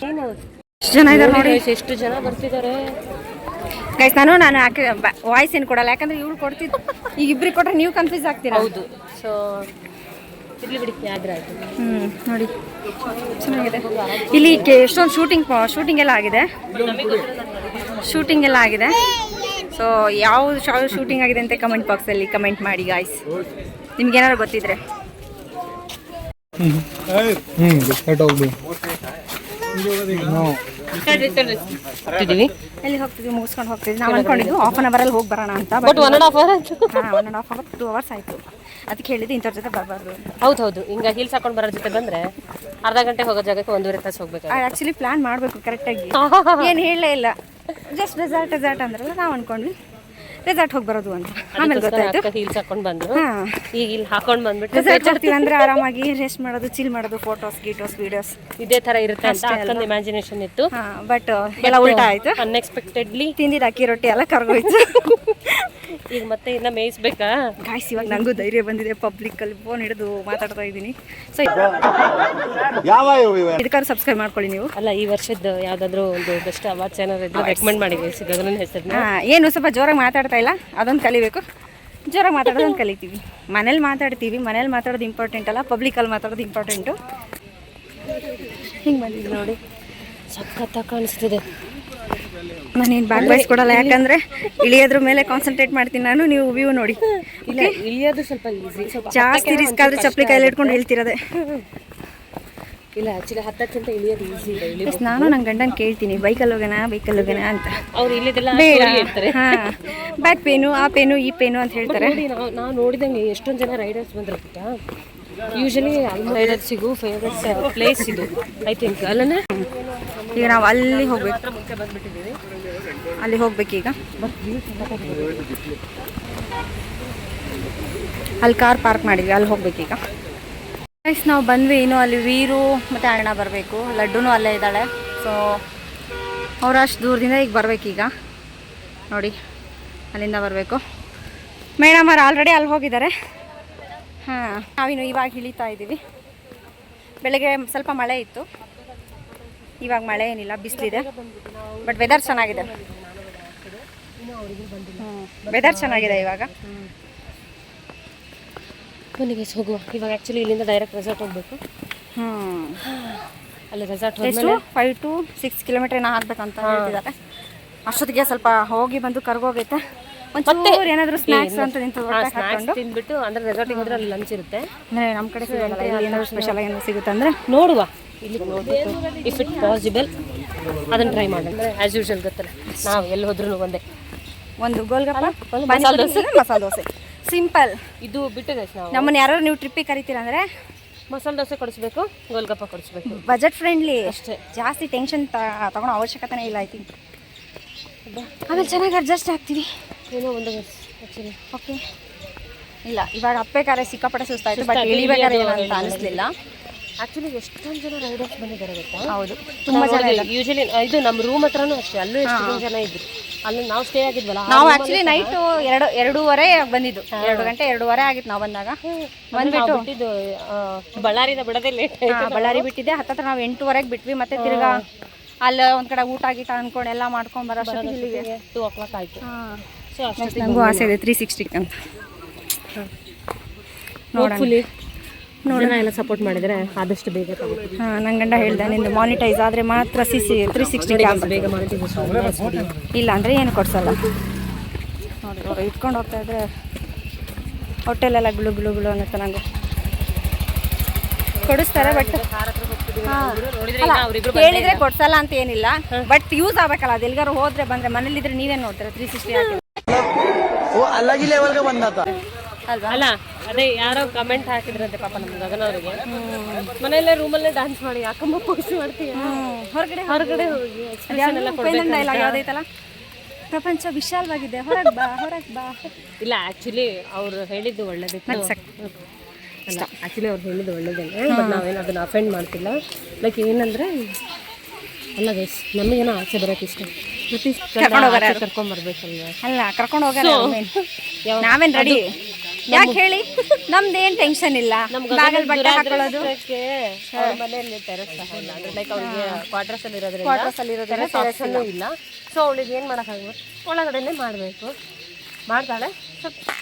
ಏನು ಎಷ್ಟು ಜನ ಇದ್ದಾರೆ ನೋಡಿ, ಎಷ್ಟು ಜನ ಬರ್ತಿದ್ದಾರೆ ಗೈಸ್. ನಾನು ವಾಯ್ಸ್ ಏನು ಕೊಡಲ್ಲ, ಯಾಕಂದ್ರೆ ಇವಳು ಕೊಡ್ತಿದ್ದು. ಈಗ ಇಬ್ಬರಿಗೆ ಕೊಟ್ಟರೆ ನೀವು ಕನ್ಫ್ಯೂಸ್ ಆಗ್ತೀರಾ. ಹೌದು. ಸೊ ಇರ್ಲಿ ಬಿಡಿ, ಯಾವ್ದ್ರ ಆಯ್ತು. ನೋಡಿ ಚೆನ್ನಾಗಿದೆ. ಇಲ್ಲಿ ಎಷ್ಟೊಂದು ಶೂಟಿಂಗ್ ಎಲ್ಲ ಆಗಿದೆ. ಸೊ ಯಾವ ಶೂಟಿಂಗ್ ಆಗಿದೆ ಅಂತ ಕಮೆಂಟ್ ಬಾಕ್ಸಲ್ಲಿ ಕಮೆಂಟ್ ಮಾಡಿ ಗಾಯ್ಸ್, ನಿಮ್ಗೇನಾದ್ರು ಗೊತ್ತಿದ್ರೆ. ಎಲ್ಲಿ ಹೋಗ್ತಿದ್ವಿ? ಮುಗಿಸ್ಕೊಂಡು ಹೋಗ್ತಿದ್ವಿ. ನಾವು ಅನ್ಕೊಂಡಿದ್ದು ಹಾಫ್ ಅನ್ ಅವರಲ್ಲಿ ಹೋಗಿ ಬರೋಣ ಅಂತ. ಬಟ್ 1.5 hour ಆಯ್ತು. 1.5 hour 2 hours ಆಯಿತು. ಅದಕ್ಕೆ ಹೇಳಿದ್ದು ಇಂಥವ್ರ ಜೊತೆ ಬರಬಾರ್ದು. ಹೌದು, ಹಿಂಗೆ ಹೀಲ್ಸ್ ಹಾಕೊಂಡು ಬರೋ ಜೊತೆ ಬಂದರೆ ಅರ್ಧ ಗಂಟೆ ಹೋಗೋ ಜಾಗಕ್ಕೆ 1.5 ತಾಸು ಹೋಗ್ಬೇಕು. ಆ್ಯಕ್ಚುಲಿ ಪ್ಲಾನ್ ಮಾಡಬೇಕು ಕರೆಕ್ಟಾಗಿ. ಏನು ಹೇಳಲೇ ಇಲ್ಲ, ಜಸ್ಟ್ ರೆಸಾರ್ಟ್ ಅಂದ್ರಲ್ಲ, ನಾವು ಅನ್ಕೊಂಡ್ವಿ ರೆಸಾರ್ಟ್ ಹೋಗಿ ಬರೋದು ಅಂತ. ಆಮೇಲೆ ಗೊತ್ತಾಯ್ತು ಹೀಲ್ಸ್ ಹಾಕೊಂಡು ಬಂದು ಈಗ ಇಲ್ಲಿ ಹಾಕೊಂಡು ಬಂದ್ಬಿಟ್ಟು ರೆಸಾರ್ಟ್ ಹೋಗ್ತೀವಿ ಅಂದರೆ ಆರಾಮಾಗಿ ರೆಸ್ಟ್ ಮಾಡೋದು, ಚಿಲ್ ಮಾಡೋದು, ಫೋಟೋಸ್ ವೀಡಿಯೋಸ್ ಇದೇ ಥರ ಇರುತ್ತೆ ಅಂತ ಅಕ್ಕಂದು ಇಮ್ಯಾಜಿನೇಷನ್ ಇತ್ತು. ಬಟ್ ಎಲ್ಲ ಉಲ್ಟಾ ಆಯಿತು. ಅನ್ಎಕ್ಸ್ಪೆಕ್ಟೆಡ್ಲಿ ತಿಂದಿದ್ದು ಅಕ್ಕಿ ರೊಟ್ಟಿ ಎಲ್ಲ ಕರ್ಗೋಯ್ತು. ಈಗ ಮತ್ತೆ ಇನ್ನ ಮೇಯಿಸ್ಬೇಕಾ ಗಾಯ್ಸ್? ಇವಾಗ ನನಗೂ ಧೈರ್ಯ ಬಂದಿದೆ, ಪಬ್ಲಿಕ್ಕಲ್ಲಿ ಫೋನ್ ಹಿಡಿದು ಮಾತಾಡ್ತಾ ಇದ್ದೀನಿ. ಸೊ ಇದಕ್ಕಾದ್ರೂ ಸಬ್ಸ್ಕ್ರೈಬ್ ಮಾಡ್ಕೊಳ್ಳಿ ನೀವು. ಅಲ್ಲ, ಈ ವರ್ಷದ ಯಾವುದಾದ್ರೂ ಒಂದು ಬೆಸ್ಟ್ ಅವಾರ್ಡ್ಸ್ ಏನಾದ್ರು ಇದ್ರೆ ರೆಕಮೆಂಡ್ ಮಾಡಿ ಗಗನನ ಹೆಸರನ್ನ. ಏನು ಸ್ವಲ್ಪ ಜೋರಾಗಿ ಮಾತಾಡ್ತಾ ಇಲ್ಲ, ಅದೊಂದು ಕಲಿಬೇಕು. ಜೋರಾಗಿ ಮಾತಾಡೋದೊಂದು ಕಲಿತೀವಿ. ಮನೇಲಿ ಮಾತಾಡೋದು ಇಂಪಾರ್ಟೆಂಟ್ ಅಲ್ಲ, ಪಬ್ಲಿಕಲ್ಲಿ ಮಾತಾಡೋದು ಇಂಪಾರ್ಟೆಂಟು. ಹಿಂಗೆ ಬಂದಿದ್ದು ನೋಡಿ, ಸಖತ್ತಾಗಿ ಕಾಣಿಸ್ತಿದೆ. ನಾನೇನು ಬ್ಯಾಕ್ ವೈಸ್ ಕೊಡಲ್ಲ, ಯಾಕಂದರೆ ಇಳಿಯೋದ್ರ ಮೇಲೆ ಕಾನ್ಸಂಟ್ರೇಟ್ ಮಾಡ್ತೀನಿ ನಾನು. ನೀವು ವ್ಯೂ ನೋಡಿ. ಇಲ್ಲ, ಇಳಿಯೋದು ಸ್ವಲ್ಪ ಈಸಿ, ಸ್ವಲ್ಪ ಜಾಸ್ತಿ ರಿಸ್ಕ್ ಆದರೆ ಚಪ್ಪಲಿ ಕೈಲಿ ಇಟ್ಕೊಂಡು ಹೇಳ್ತಿರೋದೆ. ಇಲ್ಲ, ಆ್ಯಕ್ಚುಲಿ ಹತ್ತಕ್ಕಿಂತ ಇಳಿಯೋದು ಈಸಿ ಇದೆ. ನಾನು ನನ್ನ ಗಂಡನ ಕೇಳ್ತೀನಿ, ಬೈಕಲ್ಲಿ ಹೋಗೋಣ ಅಂತ. ಅವ್ರು ಇಲ್ಲಿದೆಲ್ಲ ಹೇಳ್ತಾರೆ. ಹಾಂ, ಬ್ಯಾಕ್ ಪೇನು, ಆ ಪೇನು, ಈ ಪೇನು ಅಂತ ಹೇಳ್ತಾರೆ. ನಾವು ನೋಡಿದಂಗೆ ಎಷ್ಟೊಂದು ಜನ ರೈಡರ್ಸ್ ಬಂದಿರ್ತಾ. ಯೂಶಲಿ ರೈಡರ್ಸಿಗೂ ಫೇವ್ರೆಟ್ ಪ್ಲೇಸ್ ಇದು, ಐ ಥಿಂಕ್ ಅಲ್ಲನೇ. ಈಗ ನಾವು ಅಲ್ಲಿ ಹೋಗ್ಬೇಕು. ಮುಂಚೆ ಬಂದ್ಬಿಟ್ಟಿದ್ದೀವಿ. ಅಲ್ಲಿ ಹೋಗ್ಬೇಕೀಗ. ಅಲ್ಲಿ ಕಾರ್ ಪಾರ್ಕ್ ಮಾಡಿದ್ವಿ, ಅಲ್ಲಿ ಹೋಗ್ಬೇಕೀಗ. ಗೈಸ್ ನಾವು ಬಂದ್ವಿ. ಇನ್ನು ಅಲ್ಲಿ ವೀರು ಮತ್ತು ಅಣ್ಣ ಬರಬೇಕು, ಲಡ್ಡುನೂ ಅಲ್ಲೇ ಇದ್ದಾಳೆ. ಸೊ ಅವ್ರು ಅಷ್ಟು ದೂರದಿಂದ ಈಗ ಬರಬೇಕೀಗ. ನೋಡಿ ಅಲ್ಲಿಂದ ಬರಬೇಕು. ಮೇಡಮ್ ಅವ್ರು ಆಲ್ರೆಡಿ ಅಲ್ಲಿ ಹೋಗಿದ್ದಾರೆ. ಹಾಂ, ನಾವಿನ್ನು ಇವಾಗ ಇಳಿತಾ ಇದ್ದೀವಿ. ಬೆಳಗ್ಗೆ ಸ್ವಲ್ಪ ಮಳೆ ಇತ್ತು, ಇವಾಗ ಮಳೆ ಏನಿಲ್ಲ, ಬಿಸಿಲಿದೆ. ಬಟ್ ವೆದರ್ ಚೆನ್ನಾಗಿದೆ. ವೆದರ್ ಚೆನ್ನಾಗಿದೆ ಇವಾಗ. ಬನ್ನಿಗೆ ಹೋಗುವ. ಇವಾಗ ಆ್ಯಕ್ಚುಲಿ ಇಲ್ಲಿಂದ ಡೈರೆಕ್ಟ್ ರೆಸಾರ್ಟ್ ಹೋಗಬೇಕು. ಅಲ್ಲಿ ರೆಸಾರ್ಟ್ ಹೋದ್ಮೇಲೆ 5 to 6 ಕಿಲೋಮೀಟರ್ ಏನೋ ಹಾಕ್ಬೇಕಂತ ಹೇಳ್ತಿದ್ದಾರೆ. ಅಷ್ಟೊತ್ತಿಗೆ ಸ್ವಲ್ಪ ಹೋಗಿ ಬಂದು ಕರ್ಗೋಗೈತೆ. ಒಂಚೂರು ಏನಾದರೂ ಸ್ನ್ಯಾಕ್ಸ್ ಅಂತ ಸ್ನ್ಯಾಕ್ಸ್ ತಿಂದ್ಬಿಟ್ಟು ಅಂದ್ರೆ ರೆಸಾರ್ಟಿಗೆ ಹೋದ್ರೆ ಅಲ್ಲಿ ಲಂಚ್ ಇರುತ್ತೆ. ಅಂದರೆ ನಮ್ಮ ಕಡೆ ಸಿಗೋಲ್ಲ, ಏನಾದರೂ ಸ್ಪೆಷಲ್ ಏನಾದರೂ ಸಿಗುತ್ತೆ ಅಂದರೆ ನೋಡುವ. ಇಲ್ಲಿ ನೋಡ್ಬಿಟ್ಟು ಇಫ್ ಇಟ್ ಪಾಸಿಬಲ್ ಅದನ್ನು ಟ್ರೈ ಮಾಡಿ. ಅಂದರೆ ಆ್ಯಸ್ ಯೂಶುವಲ್ ಗೊತ್ತಲ್ಲ, ನಾವು ಎಲ್ಲಿ ಹೋದ್ರೂ ಒಂದೇ. ಒಂದು ಗೋಲ್ಗಪ್ಪ, ಮಸಾಲೆ ದೋಸೆ, ಮಸಾಲೆ ದೋಸೆ ಸಿಂಪಲ್. ಇದು ಬಿಟ್ಟಿದೆ. ನಾವು ನಮ್ಮನ್ನು ಯಾರು ನೀವು ಟ್ರಿಪ್ಪಿಗೆ ಕರಿತೀರ ಅಂದರೆ ಮಸಾಲೆ ದೋಸೆ ಕೊಡಿಸ್ಬೇಕು, ಗೋಲ್ಗಪ್ಪ ಕೊಡಿಸ್ಬೇಕು. ಬಜೆಟ್ ಫ್ರೆಂಡ್ಲಿ ಅಷ್ಟೇ, ಜಾಸ್ತಿ ಟೆನ್ಷನ್ ತಗೊಳ್ಳೋ ಅವಶ್ಯಕತೆನೇ ಇಲ್ಲ. ಐ ಥಿಂಕ್ ಆಮೇಲೆ ಚೆನ್ನಾಗಿ ಅಡ್ಜಸ್ಟ್ ಆಗ್ತೀವಿ. ಏನೋ ಒಂದು ಆ್ಯಕ್ಚುಲಿ ಓಕೆ. ಇಲ್ಲ ಇವಾಗ ಅಪ್ಪಬೇಕಾದ್ರೆ ಸಿಕ್ಕಾಪಟ್ಟೆ ಸುಸ್ತಾಯಿತು, ಬಟ್ ಇಳಿಬೇಕಾದ್ರೆ ಏನಂತ ಅನಿಸ್ಲಿಲ್ಲ. ಆ್ಯಕ್ಚುಲಿ ಎಷ್ಟೊಂದು ಜನ ರೈಡರ್ಸ್ ಬಂದಿದ್ದಾರೆ ಗೊತ್ತಾ? ಹೌದು, ತುಂಬ ಜನ. ಯೂಶಲಿ ಇದು ನಮ್ಮ ರೂಮ್ ಹತ್ರನೂ ಅಷ್ಟೇ, ಅಲ್ಲೂ ಎಷ್ಟು ಜನ ಇದ್ರು. ಅಲ್ಲಿ ನಾವು ಸ್ಟೇ ಆಗಿದ್ವಲ್ಲ, ನಾವು ಆ್ಯಕ್ಚುಲಿ ನೈಟು 2:30 ಬಂದಿದ್ದು. 2 ಗಂಟೆ 2:30 ಆಗಿತ್ತು ನಾವು ಬಂದಾಗ. ಬಂದ್ಬಿಟ್ಟು ಬಿಟ್ಟಿದ್ದು ಬಳ್ಳಾರಿಯಿಂದ ಬಿಡೋದೇ ಲೇಟ್. ಬಳ್ಳಾರಿ ಬಿಟ್ಟಿದ್ದೆ, ಹತ್ತತ್ರ ನಾವು 8:30 ಬಿಟ್ವಿ. ಮತ್ತೆ ತಿರ್ಗಾ ಅಲ್ಲಿ ಒಂದು ಕಡೆ ಊಟ ಗೀಟ ಅಂದ್ಕೊಂಡು ಎಲ್ಲ ಮಾಡ್ಕೊಂಡು ಬರೋ ಅಷ್ಟೊತ್ತಿಗೆ 2 o'clock ಆಯಿತು. ಸೊ ಅಷ್ಟೊತ್ತಿಗೆ ನನಗೂ ಆಸೆ ಇದೆ 360 ಅಂತ. ಹೋಪ್ಫುಲಿ ಜನ ಎಲ್ಲ ಸಪೋರ್ಟ್ ಮಾಡಿದರೆ ಆದಷ್ಟು ಬೇಗ ತಗೋತೀವಿ. ಹಾಂ, ನನ್ನ ಗಂಡ ಹೇಳ್ದೆ ನಿಂದು ಮಾನಿಟೈಸ್ ಆದರೆ ಮಾತ್ರ 360 ಕ್ಯಾಮ್ರಾ ಬೇಗ ಮಾಡಿದ್ದೀವಿ. ಇಲ್ಲ ಅಂದರೆ ಏನು ಕೊಡ್ಸಲ್ಲ. ನೋಡಿ ಅವರು ಇಟ್ಕೊಂಡು ಹೋಗ್ತಾ ಇದ್ರೆ ಹೊಟ್ಟೆಲೆಲ್ಲ ಗುಳು ಗುಳು ಗುಳು ಅನ್ನತ್ತೆ. ನನಗೆ ಕೊಡಿಸ್ತಾರೆ, ಬಟ್ ಹೇಳಿದ್ರೆ ಕೊಡ್ಸಲ್ಲ ಅಂತ ಏನಿಲ್ಲ. ಬಟ್ ಯೂಸ್ ಆಗ್ಬೇಕಲ್ಲ, ಅದು ಎಲ್ಲಿಗಾರು ಹೋದ್ರೆ ಬಂದರೆ. ಮನೇಲಿದ್ರೆ ನೀವೇನು ನೋಡ್ತೀರಾ 360 ಹಾಕಿ ಅಲ್ವಾ? ಅಲ್ಲ ಅದೇ ಯಾರೋ ಕಮೆಂಟ್ ಹಾಕಿದ್ರಂತೆ ಪಾಪ ನಮ್ಮ ಗಗನ ಅವರಿಗೆ, ಮನೆಯಲ್ಲೇ ರೂಮಲ್ಲೇ ಡ್ಯಾನ್ಸ್ ಮಾಡಿ ಯಾಕಮ್ಮ ಪೋಸ್ಟ್ ಮಾಡ್ತೀಯ, ಹೊರಗಡೆ ಹೋಗಿ ಎಕ್ಸ್ಪ್ರೆಷನ್ ಎಲ್ಲ ಕೊಡಬೇಕು. ಡೈಲಾಗ್ ಯಾವುದೈತಲ್ಲ, ಪ್ರಪಂಚ ವಿಶಾಲವಾಗಿದೆ, ಹೊರಗೆ ಬಾ ಹೊರಗೆ ಬಾ. ಇಲ್ಲ ಆ್ಯಕ್ಚುಲಿ ಅವ್ರು ಹೇಳಿದ್ದು ಒಳ್ಳೇದಿತ್ತು. ಅಲ್ಲ ಆ್ಯಕ್ಚುಲಿ ಅವ್ರು ಹೇಳಿದ್ದು ಒಳ್ಳೇದೇನೆ, ಬಟ್ ನಾವೇನು ಅದನ್ನು ಅಫೆಂಡ್ ಮಾಡ್ತಿಲ್ಲ. ಲೈಕ್ ಏನಂದರೆ ಅಲ್ಲ ಗೈಸ್, ನಮಗೇನೋ ಆಚೆ ಬರೋಕೆ ಇಷ್ಟ, ಕರ್ಕೊಂಡ್ಬರ್ಬೇಕಲ್ವ. ಅಲ್ಲ ಕರ್ಕೊಂಡು ಹೋಗೋಣ, ನಾವೇನು ರೆಡಿ. ಯಾಕೆ ಹೇಳಿ, ನಮ್ದೇನು ಟೆನ್ಷನ್ ಇಲ್ಲ. ಬಾಗಲ್ ಬಟ್ಟೆ ಹಾಕೊಳ್ಳೋದು, ಮನೆಯಲ್ಲಿ ಟೆರೆಸ್ ಇಲ್ಲ, ಅಂದರೆ ಲೈಕ್ ಅವ್ರಿಗೆ ಕ್ವಾರ್ಟರ್ಸ್ ಅಲ್ಲಿ ಇರೋದ್ರಿಂದ ಟೆರೆಸ್ಸಲ್ಲೂ ಇಲ್ಲ. ಸೊ ಅವಳಿಗೆ ಏನು ಮಾಡೋಕ್ಕಾಗ್ಬೋದು, ಒಳಗಡೆನೇ ಮಾಡಬೇಕು. ಮಾಡ್ತಾಳೆ,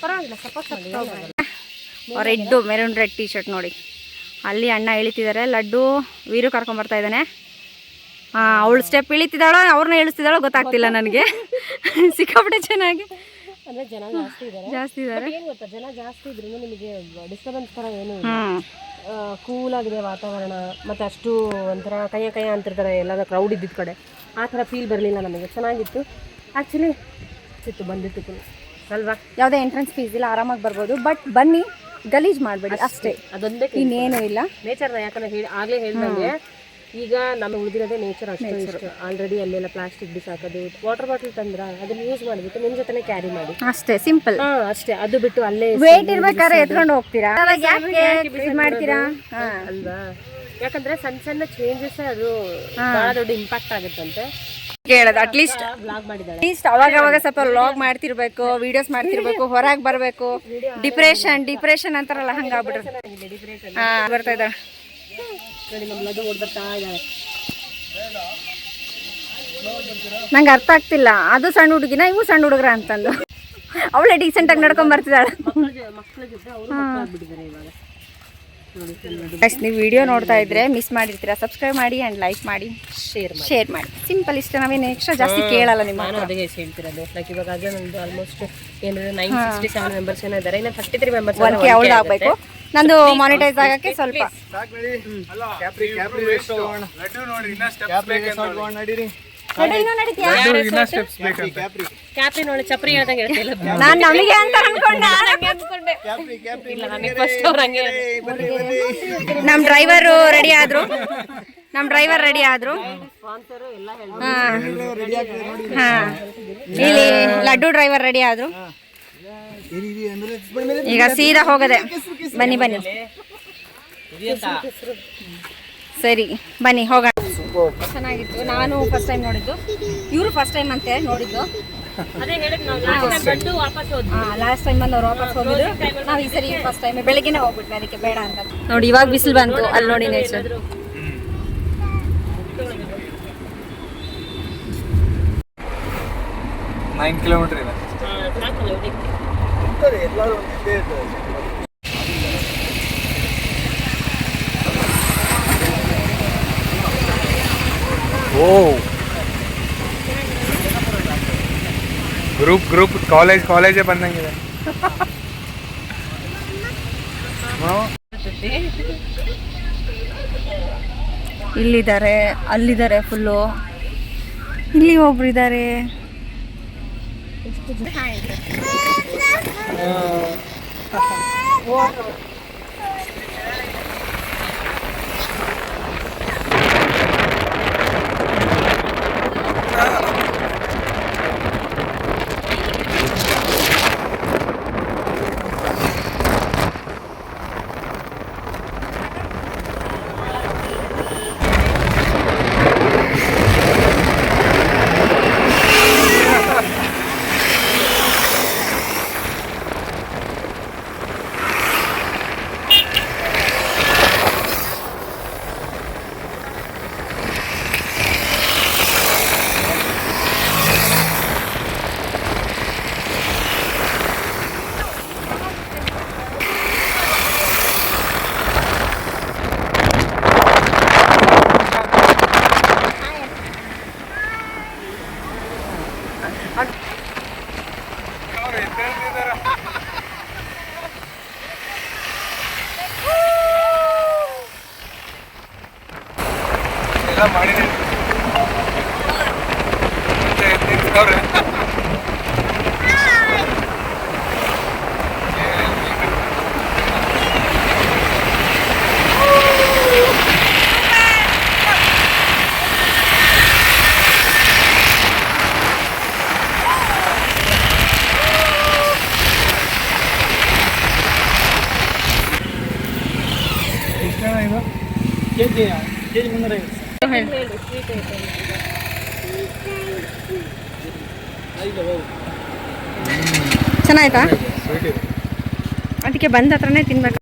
ಪರವಾಗಿಲ್ಲ, ಸಪೋರ್ಟ್ ಮಾಡಿ. Red maroon red T shirt ನೋಡಿ, ಅಲ್ಲಿ ಅಣ್ಣ ಇಳಿತಿದ್ದಾರೆ. ಲಡ್ಡು ವೀರು ಕರ್ಕೊಂಬರ್ತಾ ಇದ್ದಾನೆ. ಅವಳು ಸ್ಟೆಪ್ ಇಳಿತಿದ್ದಾಳೋ ಅವ್ರನ್ನ ಇಳಿಸ್ತಿದ್ದಾಳೋ ಗೊತ್ತಾಗ್ತಿಲ್ಲ ನನಗೆ. ಸಿಕ್ಕಾಪಟ್ಟೆ ಚೆನ್ನಾಗಿ ಅಂದರೆ ಜನ ಜಾಸ್ತಿ ಇದ್ದಾರೆ. ಏನು ಗೊತ್ತಾ, ಜನ ಜಾಸ್ತಿ ಇದ್ರೂ ನಿಮಗೆ ಡಿಸ್ಟರ್ಬೆನ್ಸ್ ಥರ ಏನೂ ಇಲ್ಲ. ಕೂಲಾಗಿದೆ ವಾತಾವರಣ, ಮತ್ತು ಅಷ್ಟು ಒಂಥರ ಕೈಯ ಅಂತಿರ್ತಾರೆ ಎಲ್ಲಾದ್ರೂ ಕ್ರೌಡ್ ಇದ್ದಿದ್ದ ಕಡೆ. ಆ ಥರ ಫೀಲ್ ಬರಲಿಲ್ಲ ನಮಗೆ, ಚೆನ್ನಾಗಿತ್ತು ಆ್ಯಕ್ಚುಲಿ. ಬಂದಿತ್ತು ಅಲ್ವಾ? ಯಾವುದೇ ಎಂಟ್ರೆನ್ಸ್ ಫೀಸ್ ಇಲ್ಲ, ಆರಾಮಾಗಿ ಬರ್ಬೋದು. ಬಟ್ ಬನ್ನಿ, ಗಲೀಜು ಮಾಡಬೇಡಿ ಅಷ್ಟೇ, ಅದೊಂದೇ. ಇನ್ನೇನು ಇಲ್ಲ. ನೇಚರ್ನ ಯಾಕಂದರೆ ಆಗಲೇ ಹೇಳ್ದಂಗೆ ಈಗ ನಮಗೆ ಉಳಿದಿರೋದೇ ನೇಚರ್ ಅಷ್ಟೇ ಇಷ್ಟು. ಆಲ್ರೆಡಿ ಅಲ್ಲೆಲ್ಲ ಪ್ಲಾಸ್ಟಿಕ್ ಬಿಸಾಕೋದು, ವಾಟರ್ ಬಾಟಲ್ ತಂದ್ರ ಅದನ್ನ ಯೂಸ್ ಮಾಡಿಬಿಟ್ಟು ನಿಮ್ಮ ಜೊತೆ ಕ್ಯಾರಿ ಮಾಡಿ ಅಷ್ಟೇ, ಸಿಂಪಲ್. ಅಷ್ಟೇ, ಅದು ಬಿಟ್ಟು ಅಲ್ಲೇ ವೇಟ್ ಇರ್ಬೇಕಾದ್ರೆ ಎತ್ಕೊಂಡು ಹೋಗ್ತೀರಾ, ಮಾಡ್ತೀರಾ ಅಲ್ವಾ? ಯಾಕಂದ್ರೆ ಸಣ್ಣ ಸಣ್ಣ ಚೇಂಜಸ್ ಅದು ಬಹಳ ದೊಡ್ಡ ಇಂಪ್ಯಾಕ್ಟ್ ಆಗುತ್ತಂತೆ. ಕೇಳೋದು ಅಟ್ಲೀಸ್ಟ್ ವ್ಲಾಗ್ ಮಾಡಿದಾಳೆ, ಅಟ್ಲೀಸ್ಟ್ ಅವಾಗ ಸ್ವಲ್ಪ ವ್ಲಾಗ್ ಮಾಡ್ತಿರ್ಬೇಕು, ವಿಡಿಯೋಸ್ ಮಾಡ್ತಿರ್ಬೇಕು, ಹೊರಗೆ ಬರಬೇಕು. ಡಿಪ್ರೆಷನ್ ಅಂತಾರಲ್ಲ ಹಂಗಾಗ್ಬಿಟ್ರೆ ಬರ್ತಾ ಇದ್ದಾಳೆ ನೋಡಿ. ನಮ್ಮ ಲಡ್ಡು ಓಡ್ಬರ್ತಾ ಇದ್ದಾಳೆ. ನಂಗೆ ಅರ್ಥ ಆಗ್ತಿಲ್ಲ, ಅದು ಸಣ್ಣ ಹುಡುಗಿನ ಇವು ಸಣ್ಣ ಹುಡುಗರ ಅಂತಂದು. ಅವಳೇ ಡೀಸೆಂಟಾಗಿ ನಡ್ಕೊಂಡ್ ಬರ್ತಿದ್ದಾಳೆ. ಮಕ್ಕಳ ಜೊತೆ ಅವರು ಮಕ್ಕಳಾಗ್ಬಿಟ್ಟಿದ್ದಾರೆ ಇವಾಗ. ನೀವು ವಿಡಿಯೋ ನೋಡ್ತಾ ಇದ್ರೆ ಮಿಸ್ ಮಾಡಿರ್ತೀರಾ, ಸಬ್ಸ್ಕ್ರೈಬ್ ಮಾಡಿ ಆ್ಯಂಡ್ ಲೈಕ್ ಮಾಡಿ, ಶೇರ್ ಮಾಡಿ. ಸಿಂಪಲ್ ಇಷ್ಟ, ನಾವೇನು ಎಕ್ಸ್ಟ್ರಾ ಜಾಸ್ತಿ ಕೇಳಲ್ಲ. ನಾನು ಅದೇ ಹೇಳ್ತಿರೋದು. ಲೈಕ್ ಇವಾಗ ಆಗಲೇ ನಂದು ಆಲ್ಮೋಸ್ಟ್ ಏನಂದ್ರೆ 967 ಮೆಂಬರ್ಸ್ ಏನೋ ಇದ್ದಾರೆ, ಇನ್ನು 33 ಮೆಂಬರ್ಸ್ ಅವಳು ಆಗಬೇಕು. ನಂದು ಮಾನಿಟೈಸ್ ಆಗಕ್ಕೆ ಸ್ವಲ್ಪ ಕ್ಯಾಪ್ರಿ ನೋಡಿ, ಚಪ್ರಿ ಹೇಳ್ದಂಗೆ ಹೇಳ್ತಿಲ್ಲ. ನಾನು ನಮಗೆ ಅಂತ ಅನ್ಕೊಂಡೆ. ಇಲ್ಲ, ನನಗೆ ಫಸ್ಟ್ ಅವ್ರು ಹಂಗೆ. ನಮ್ಮ ಡ್ರೈವರು ರೆಡಿ ಆದ್ರು, ನಮ್ಮ ಡ್ರೈವರ್ ರೆಡಿ ಆದ್ರು. ಸ್ಪಾನ್ಸರು ಎಲ್ಲ ಹಾಂ ಇಲ್ಲಿ ಲಡ್ಡು ಡ್ರೈವರ್ ರೆಡಿ ಆದ್ರು. ಈಗ ಸೀದಾ ಹೋಗದೆ. ಬನ್ನಿ ಬನ್ನಿ, ಸರಿ ಬನ್ನಿ ಹೋಗೋಣ. ಚೆನ್ನಾಗಿತ್ತು. ನಾನು ಫಸ್ಟ್ ಟೈಮ್ ನೋಡಿದ್ದು, ಇವರು ಫಸ್ಟ್ ಟೈಮ್ ಅಂತೆ ನೋಡಿದ್ದು. ಅದೇ ಹೇಳಿದ್ ನಾವು ಲಾಸ್ಟ್ ಟೈಮ್ ವಾಪಸ್ ಹೋದ್ವಿ. ಲಾಸ್ಟ್ ಟೈಮ್ ಬಂದು ಅವ್ರು ವಾಪಸ್ ಹೋಗಿದ್ರು. ನಾವು ಈ ಸರಿ ಫಸ್ಟ್ ಟೈಮ್ ಬೆಳಗ್ಗೆನೆ ಹೋಗ್ಬಿಟ್ವಿ, ಅದಕ್ಕೆ ಬೇಡ ಅಂತ. ನೋಡಿ ಇವಾಗ ಬಿಸಿಲು ಬಂತು, ಅಲ್ಲಿ ನೋಡಿ ನೇಚರ್. 9 ಕಿಲೋಮೀಟರ್ ಇದೆ. ಓ ಗ್ರೂಪ್ ಕಾಲೇಜೇ ಬಂದಂಗಿದೆ. ಇಲ್ಲಿದ್ದಾರೆ, ಅಲ್ಲಿದ್ದಾರೆ ಫುಲ್ಲು. ಇಲ್ಲಿ ಒಬ್ರು ಇದ್ದಾರೆ. ಎಲ್ಲ ಮಾಡಿದೆ. ಚೆನ್ನಾಯ್ತಾ? ಅದಕ್ಕೆ ಬಂದ ಹತ್ರನೇ ತಿನ್ಬೇಕು.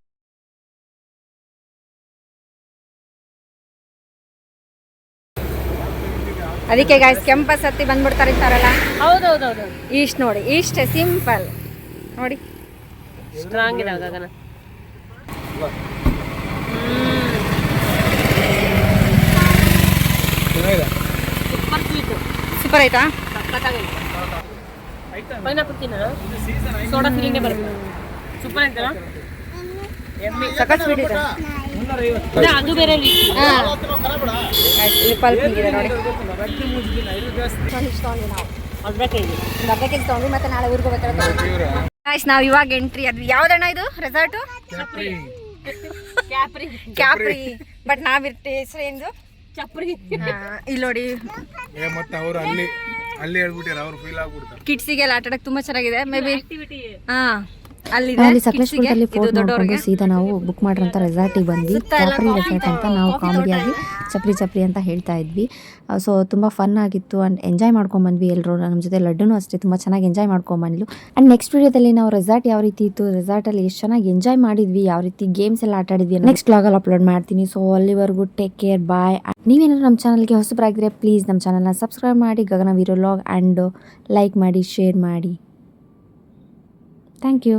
ಅದಕ್ಕೆ ಗಾಯ್ಸ್ ಕೆಂಪಸ್ ಹತ್ತಿ ಬಂದ್ಬಿಡ್ತಾರೆ ಇರ್ತಾರಲ್ಲ. ಹೌದೌದೌದು. ಇಷ್ಟು ನೋಡಿ, ಇಷ್ಟೇ ಸಿಂಪಲ್ ನೋಡಿ. ಸ್ಟ್ರಾಂಗ್ ಇದೆ ಗಗನ. Super sweet. ಸೂಪರ್ ಆಯ್ತಾ? ಪೈನಾಪಲ್ ತಿನ್ನ ಸೋಡಾ ಫೀಲಿಂಗೇ ಬರುತ್ತೆ. ಸೂಪರ್ ಆಯ್ತಲ್ಲ? ಸಖತ್ ಸ್ವೀಟ್ ಇದೆ. ಅದು ಬೇರೆ ಪಲ್ಪ್ ಇದೆ ನೋಡಿ. ಅರ್ಧ ಕೆಜಿ ತೊಗೊಂಡ್ವಿ, ಮತ್ತೆ ನಾಳೆ ಊರಿಗೆ ಹೋಗ್ಬೇಕಾದ್ರೆ ಗಾಯ್ಸ್ ನಾವು ಇವಾಗ ಎಂಟ್ರಿ. ಅದು ಯಾವ್ದಣ್ಣ ಇದು ರೆಸಾರ್ಟು? ಕ್ಯಾಪ್ರಿ. ಬಟ್ ನಾವಿರ್ತೀವಿ ಹೆಸರೇಂದು ಚಪ್ರಿ. ಇಲ್ಲಿ ನೋಡಿ ಮತ್ತೆ ಅವರು ಅಲ್ಲಿ ಹೇಳ್ಬಿಟ್ಟಾರೆ, ಅವ್ರು ಫೀಲ್ ಆಗ್ಬಿಡ್ತಾರೆ. ಕಿಡ್ಸಿಗೆಲ್ಲ ಆಟ ಆಡಕ್ಕೆ ತುಂಬಾ ಚೆನ್ನಾಗಿದೆ. ಮೇ ಬಿ ಅಲ್ಲಿ ಸಕಲೇಶ್ಪುರದಲ್ಲಿ ಫೋರ್ಟ್ ನೋಡ್ಕೊಂಡು ಸೀದಾ ನಾವು ಬುಕ್ ಮಾಡಿರೋಂಥ ರೆಸಾರ್ಟಿಗೆ ಬಂದ್ವಿ. ಕ್ಯಾಪ್ರಿ ರೆಸಾರ್ಟ್ ಅಂತ ನಾವು ಕಾಮಿಡಿಯಾಗಿ ಚಪ್ರಿ ಅಂತ ಹೇಳ್ತಾ ಇದ್ವಿ. ಸೊ ತುಂಬ ಫನ್ ಆಗಿತ್ತು ಆ್ಯಂಡ್ ಎಂಜಾಯ್ ಮಾಡ್ಕೊಂಬಂದ್ವಿ ಎಲ್ಲರೂ. ನಮ್ಮ ಜೊತೆ ಲಡ್ಡುನೂ ಅಷ್ಟೇ ತುಂಬ ಚೆನ್ನಾಗಿ ಎಂಜಾಯ್ ಮಾಡ್ಕೊಂಬಂದ್ಲು. ಆ್ಯಂಡ್ ನೆಕ್ಸ್ಟ್ ವೀಡಿಯೋದಲ್ಲಿ ನಾವು ರೆಸಾರ್ಟ್ ಯಾವ ರೀತಿ ಇತ್ತು, ರೆಸಾರ್ಟಲ್ಲಿ ಎಷ್ಟು ಚೆನ್ನಾಗಿ ಎಂಜಾಯ್ ಮಾಡಿದ್ವಿ, ಯಾವ ರೀತಿ ಗೇಮ್ಸ್ ಎಲ್ಲ ಆಟ ಆಡಿದ್ವಿ ನೆಕ್ಸ್ಟ್ ವ್ಲಾಗಲ್ಲಿ ಅಪ್ಲೋಡ್ ಮಾಡ್ತೀನಿ. ಸೊ ಅಲ್ಲಿವರೆಗೂ ಟೇಕ್ ಕೇರ್, ಬಾಯ್. ನೀವೇನಾದ್ರು ನಮ್ಮ ಚಾನಲ್ಗೆ ಹೊಸಬರಾಗಿದ್ರೆ ಪ್ಲೀಸ್ ನಮ್ಮ ಚಾನಲ್ನ ಸಬ್ಸ್ಕ್ರೈಬ್ ಮಾಡಿ, Gagana Veero vlog, and like ಮಾಡಿ, ಶೇರ್ ಮಾಡಿ. Thank you.